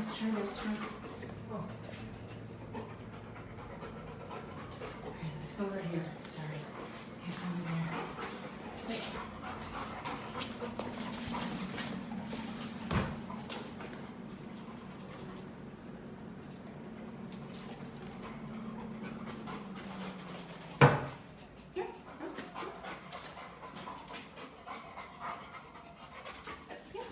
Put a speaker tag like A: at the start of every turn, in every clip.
A: let's try this one. Oh. All right, let's go over here. Sorry. Can't go in there. Wait. Here. Yeah.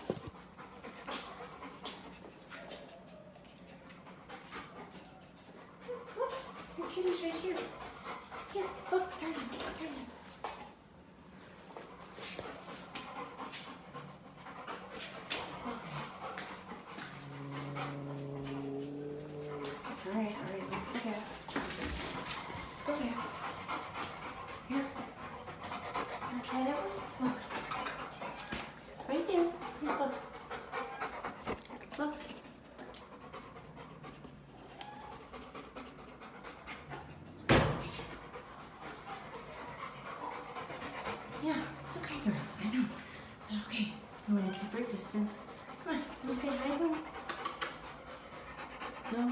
A: Look, your kitty's right here. Here, look, turn it, turn it. Okay. All right, let's go back. Let's go back. Here. Wanna try that one? Look. Right there. Here, look. Look. Yeah, it's okay, girl. I know. Okay. You want to keep your distance? Come on. Let me say hi to him. No?